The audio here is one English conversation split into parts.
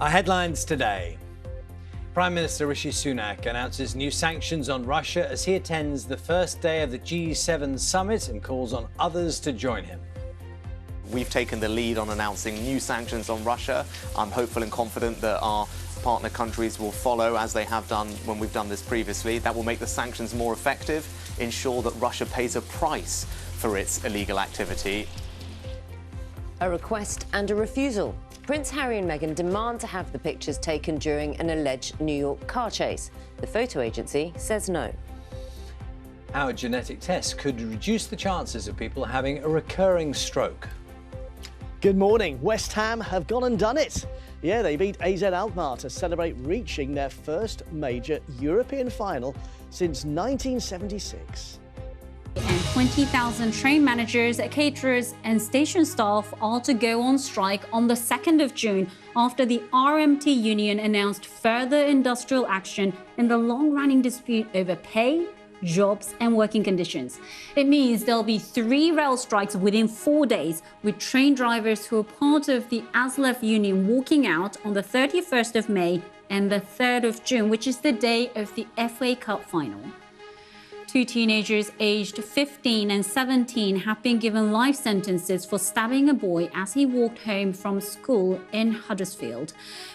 Our headlines today. Prime Minister Rishi Sunak announces new sanctions on Russia as he attends the first day of the G7 summit and calls on others to join him. We've taken the lead on announcing new sanctions on Russia. I'm hopeful and confident that our partner countries will follow, as they have done when we've done this previously. That will make the sanctions more effective, ensure that Russia pays a price for its illegal activity. A request and a refusal. Prince Harry and Meghan demand to have the pictures taken during an alleged New York car chase. The photo agency says no. How a genetic test could reduce the chances of people having a recurring stroke. Good morning. West Ham have gone and done it. Yeah, they beat AZ Alkmaar to celebrate reaching their first major European final since 1976. And 20,000 train managers, caterers and station staff are to go on strike on the 2nd of June after the RMT union announced further industrial action in the long-running dispute over pay, jobs and working conditions. It means there'll be 3 rail strikes within 4 days, with train drivers who are part of the ASLEF union walking out on the 31st of May and the 3rd of June, which is the day of the FA Cup final. 2 teenagers aged 15 and 17 have been given life sentences for stabbing a boy as he walked home from school in Huddersfield.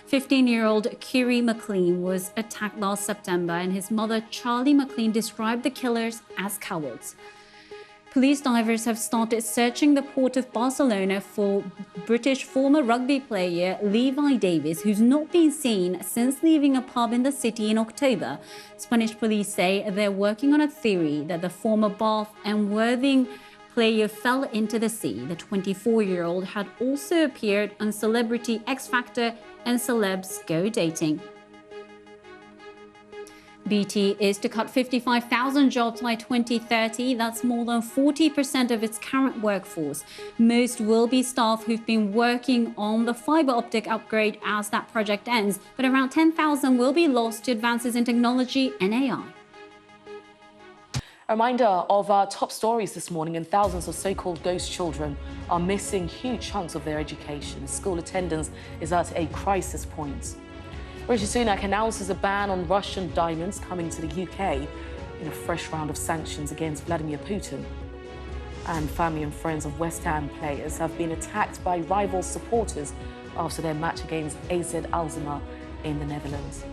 15-year-old Kiri McLean was attacked last September, and his mother, Charlie McLean, described the killers as cowards. Police divers have started searching the port of Barcelona for British former rugby player Levi Davis, who's not been seen since leaving a pub in the city in October. Spanish police say they're working on a theory that the former Bath and Worthing player fell into the sea. The 24-year-old had also appeared on Celebrity X Factor and Celebs Go Dating. BT is to cut 55,000 jobs by 2030. That's more than 40% of its current workforce. Most will be staff who've been working on the fibre optic upgrade as that project ends, but around 10,000 will be lost to advances in technology and AI. A reminder of our top stories this morning, and thousands of so-called ghost children are missing huge chunks of their education. School attendance is at a crisis point. Rishi Sunak announces a ban on Russian diamonds coming to the UK in a fresh round of sanctions against Vladimir Putin. And family and friends of West Ham players have been attacked by rival supporters after their match against AZ Alkmaar in the Netherlands.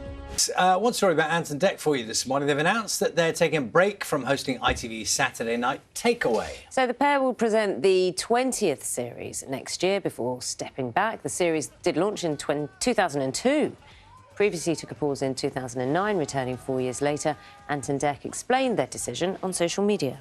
One story about Ant and Dec for you this morning. They've announced that they're taking a break from hosting ITV's Saturday Night Takeaway. So the pair will present the 20th series next year before stepping back. The series did launch in 2002. Previously took a pause in 2009, returning 4 years later. Ant and Dec explained their decision on social media.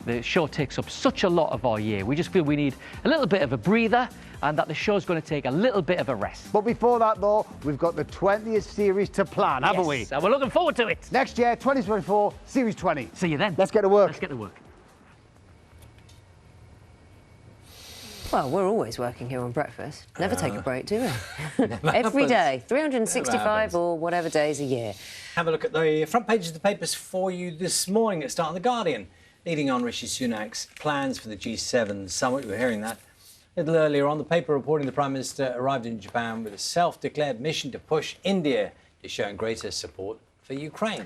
The show takes up such a lot of our year. We just feel we need a little bit of a breather and that the show's going to take a little bit of a rest. But before that, though, we've got the 20th series to plan, haven't we? And we're looking forward to it. Next year, 2024, Series 20. See you then. Let's get to work. Let's get to work. Well, we're always working here on Breakfast. Never take a break, do we? Every day, 365 or whatever days a year. Have a look at the front pages of the papers for you this morning. Let's start on The Guardian. Leading on Rishi Sunak's plans for the G7 summit. We're hearing that a little earlier on. The paper reporting the Prime Minister arrived in Japan with a self-declared mission to push India to showing greater support for Ukraine.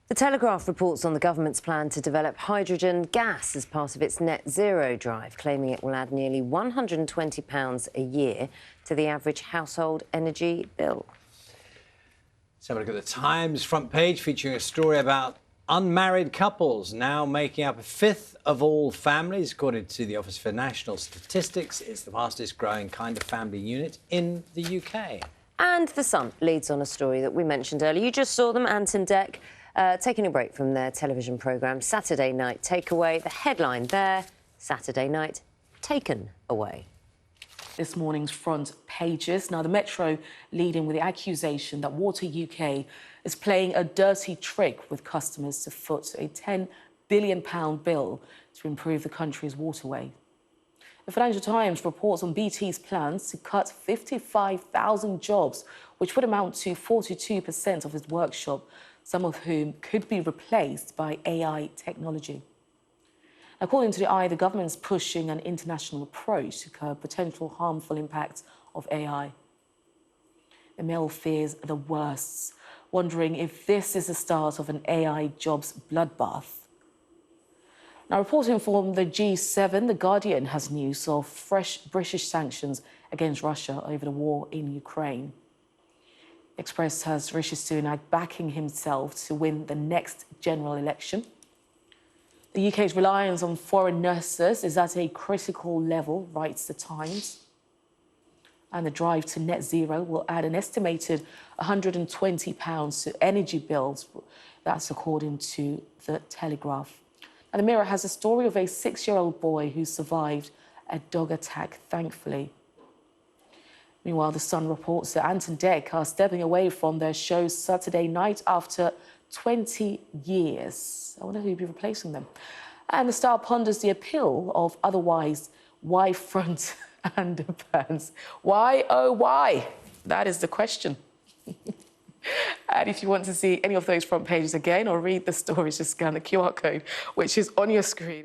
The Telegraph reports on the government's plan to develop hydrogen gas as part of its net zero drive, claiming it will add nearly £120 a year to the average household energy bill. Let's have a look at the Times front page, featuring a story about unmarried couples now making up a fifth of all families. According to the Office for National Statistics, it's the fastest growing kind of family unit in the UK. And The Sun leads on a story that we mentioned earlier. You just saw them, Ant and Dec, taking a break from their television programme, Saturday Night Takeaway. The headline there, Saturday Night Taken Away. This morning's front pages. Now, the Metro leading with the accusation that Water UK is playing a dirty trick with customers to foot a £10 billion bill to improve the country's waterway. The Financial Times reports on BT's plans to cut 55,000 jobs, which would amount to 42% of its workshop, some of whom could be replaced by AI technology. According to the Eye, the government's pushing an international approach to curb potential harmful impacts of AI. Emil fears the worst, wondering if this is the start of an AI jobs bloodbath. Now, reporting from the G7, The Guardian has news of fresh British sanctions against Russia over the war in Ukraine. Express has Rishi Sunak backing himself to win the next general election. The UK's reliance on foreign nurses is at a critical level, writes The Times. And the drive to net zero will add an estimated £120 to energy bills. That's according to The Telegraph. And the Mirror has a story of a 6-year-old boy who survived a dog attack, thankfully. Meanwhile, The Sun reports that Ant and Dec are stepping away from their show Saturday night after 20 years. I wonder who'll be replacing them. And The Star ponders the appeal of otherwise Y-front underpants. Why, oh, why? That is the question. And if you want to see any of those front pages again or read the stories, just scan the QR code, which is on your screen.